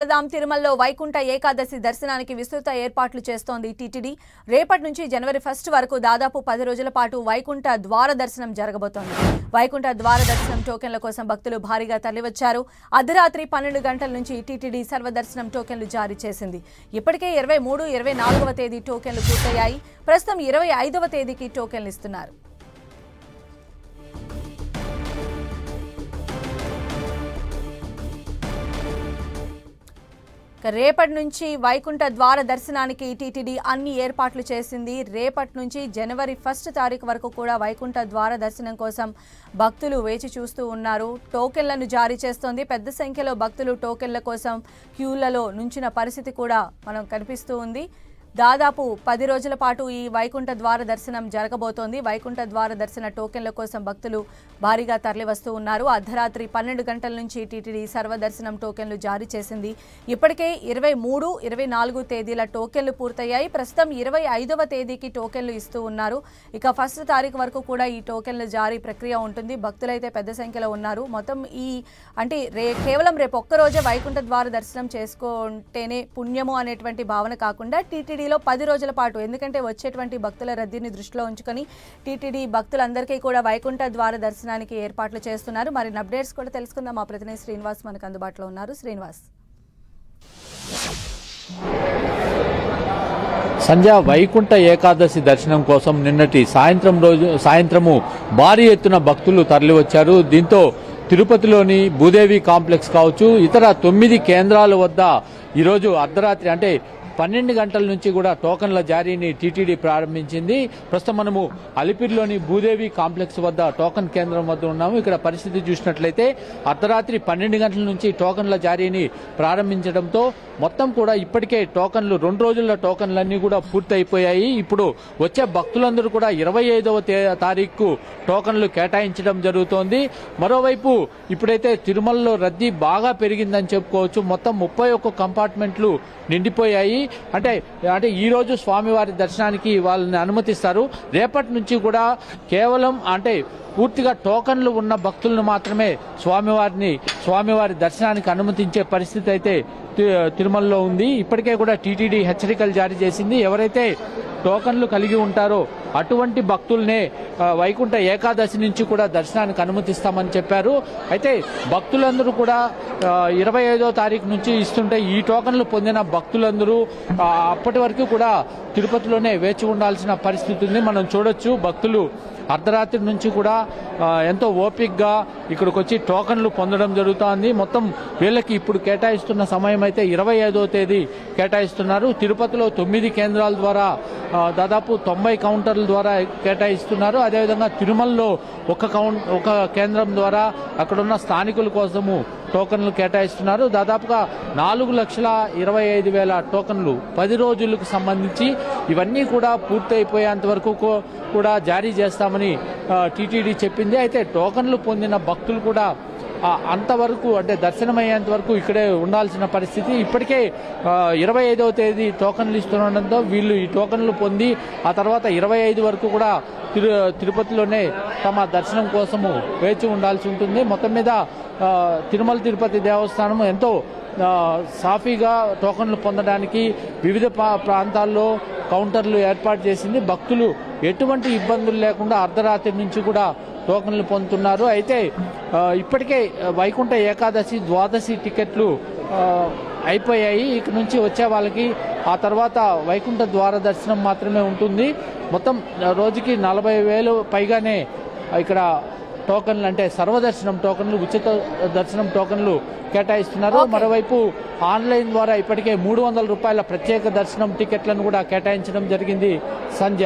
తిరుమలలో వైకుంఠ ఏకాదశి దర్శనానికి విస్తృత ఏర్పాట్లు చేస్తోంది టీటీడీ. రేపటి నుంచి జనవరి 1 వరకు దాదాపు 10 రోజుల పాటు వైకుంఠ ద్వార దర్శనం జరగబోతోంది. వైకుంఠ ద్వార దర్శనం టోకెన్ల కోసం భక్తులు భారీగా తరలివచ్చారు. అర్ధరాత్రి 12 గంటల నుంచి టీటీడీ సర్వదర్శనం టోకెన్లు జారీ చేసింది. ఇప్పటికే 23, 24వ తేదీ టోకెన్లు పూర్తయ్యాయి. ప్రస్తుతం 25వ తేదీకి టోకెన్లు ఇస్తున్నారు. రేపటి నుంచి వైకుంఠ ద్వార దర్శనానికి టీటీడీ అన్ని ఏర్పాట్లు చేసింది. రేపటి నుంచి జనవరి 1 తారీఖు వరకు కూడా వైకుంఠ ద్వార దర్శనం కోసం భక్తులు వేచి చూస్తూ ఉన్నారు. టోకెన్లను జారీ చేస్తోంది. పెద్ద సంఖ్యలో భక్తులు టోకెన్ల కోసం క్యూలలో నుంచిన పరిస్థితి కూడా మనం కనిపిస్తూ ఉంది. దాదాపు 10 రోజుల పాటు ఈ వైకుంఠ ద్వార దర్శనం జరగబోతోంది. వైకుంఠ ద్వార దర్శన టోకెన్ల కోసం భక్తులు భారీగా తరలివస్తూ ఉన్నారు. అర్ధరాత్రి 12 గంటల నుంచి టీటీడీ సర్వదర్శనం టోకెన్లు జారీ చేసింది. ఇప్పటికే 23, 24 తేదీల టోకెన్లు పూర్తయ్యాయి. ప్రస్తుతం 25వ తేదీకి టోకెన్లు ఇస్తూ ఉన్నారు. ఇక 1 తారీఖు వరకు కూడా ఈ టోకెన్ల జారీ ప్రక్రియ ఉంటుంది. భక్తులైతే పెద్ద సంఖ్యలో ఉన్నారు. మొత్తం కేవలం రేపు ఒక్కరోజే వైకుంఠ ద్వార దర్శనం చేసుకుంటేనే పుణ్యము అనేటువంటి భావన కాకుండా టీటీడీలో 10 రోజుల పాటు, ఎందుకంటే వచ్చేటువంటి భక్తుల రద్దీని దృష్టిలో ఉంచుకొని టీటీడీ భక్తులందరికీ కూడా వైకుంఠ ద్వార దర్శనానికి ఏర్పాట్లు చేస్తున్నారు. మరిన్ని అప్డేట్స్ కూడా తెలుసుకుందాం. మా ప్రతినిధి శ్రీనివాస్ మనకు అందుబాటులో ఉన్నారు. శ్రీనివాస్. సంధ్య, వైకుంఠ ఏకాదశి దర్శనం కోసం నిన్నటి సాయంత్రము భారీ ఎత్తున భక్తులు తరలివచ్చారు. దీంతో తిరుపతిలోని భూదేవి కాంప్లెక్స్ కావచ్చు, ఇతర 9 కేంద్రాల వద్ద ఈరోజు అర్ధరాత్రి అంటే 12 గంటల నుంచి కూడా టోకన్ల జారీని టీటీడీ ప్రారంభించింది. ప్రస్తుతం మనము అలిపిరిలోని భూదేవి కాంప్లెక్స్ వద్ద టోకన్ కేంద్రం వద్ద ఉన్నాము. ఇక్కడ పరిస్థితి చూసినట్లయితే అర్ధరాత్రి 12 గంటల నుంచి టోకన్ల జారీని ప్రారంభించడంతో మొత్తం కూడా ఇప్పటికే టోకన్లు 2 రోజుల టోకన్లన్నీ కూడా పూర్తయిపోయాయి. ఇప్పుడు వచ్చే భక్తులందరూ కూడా 25వ తారీఖు టోకన్లు కేటాయించడం జరుగుతోంది. మరోవైపు ఇప్పుడైతే తిరుమలలో రద్దీ బాగా పెరిగిందని చెప్పుకోవచ్చు. మొత్తం 31 కంపార్ట్మెంట్లు నిండిపోయాయి. అంటే ఈ రోజు స్వామివారి దర్శనానికి వాళ్ళని అనుమతిస్తారు. రేపటి నుంచి కూడా కేవలం పూర్తిగా టోకన్లు ఉన్న భక్తులను మాత్రమే స్వామివారి దర్శనానికి అనుమతించే పరిస్థితి అయితే తిరుమలలో ఉంది. ఇప్పటికే కూడా టీటీడీ హెచ్చరికలు జారీ చేసింది. ఎవరైతే టోకన్లు కలిగి ఉంటారో అటువంటి భక్తులనే వైకుంఠ ఏకాదశి నుంచి కూడా దర్శనానికి అనుమతిస్తామని చెప్పారు. అయితే భక్తులందరూ కూడా 25వ తారీఖు నుంచి ఇస్తుంటే ఈ టోకన్లు పొందిన భక్తులందరూ అప్పటి వరకు కూడా తిరుపతిలోనే వేచి ఉండాల్సిన పరిస్థితి ఉంది. మనం చూడొచ్చు, భక్తులు అర్ధరాత్రి నుంచి కూడా ఎంతో ఓపికగా ఇక్కడికి వచ్చి టోకన్లు పొందడం జరుగుతోంది. మొత్తం వీళ్ళకి ఇప్పుడు కేటాయిస్తున్న సమయం అయితే 25వ తేదీ కేటాయిస్తున్నారు. తిరుపతిలో 9 కేంద్రాల ద్వారా దాదాపు 90 కౌంటర్ల ద్వారా కేటాయిస్తున్నారు. అదేవిధంగా తిరుమలలో ఒక కేంద్రం ద్వారా అక్కడున్న స్థానికుల కోసము టోకన్లు కేటాయిస్తున్నారు. దాదాపుగా 4,25,000 టోకన్లు 10 రోజులకు సంబంధించి ఇవన్నీ కూడా పూర్తయిపోయేంత వరకు కూడా జారీ చేస్తామని టీటీడీ చెప్పింది. అయితే టోకన్లు పొందిన భక్తులు కూడా అంతవరకు దర్శనమయ్యేంత వరకు ఇక్కడే ఉండాల్సిన పరిస్థితి. ఇప్పటికే 25వ తేదీ టోకన్లు ఇస్తుండడంతో వీళ్ళు ఈ టోకన్లు పొంది ఆ తర్వాత 25 వరకు కూడా తిరుపతిలోనే తమ దర్శనం కోసము వేచి ఉండాల్సి ఉంటుంది. మొత్తం మీద తిరుమల తిరుపతి దేవస్థానం ఎంతో సాఫీగా టోకన్లు పొందడానికి వివిధ ప్రాంతాల్లో కౌంటర్లు ఏర్పాటు చేసింది. భక్తులు ఎటువంటి ఇబ్బందులు లేకుండా అర్ధరాత్రి నుంచి కూడా టోకన్లు పొందుతున్నారు. అయితే ఇప్పటికే వైకుంఠ ఏకాదశి, ద్వాదశి టికెట్లు అయిపోయాయి. ఇక నుంచి వచ్చే వాళ్ళకి ఆ తర్వాత వైకుంఠ ద్వార దర్శనం మాత్రమే ఉంటుంది. మొత్తం రోజుకి 40,000 పైగానే ఇక్కడ టోకన్లు సర్వదర్శనం టోకన్లు, ఉచిత దర్శనం టోకన్లు కేటాయిస్తున్నారు. మరోవైపు ఆన్లైన్ ద్వారా ఇప్పటికే 300 రూపాయల ప్రత్యేక దర్శనం టికెట్లను కూడా కేటాయించడం జరిగింది. సంధ్య.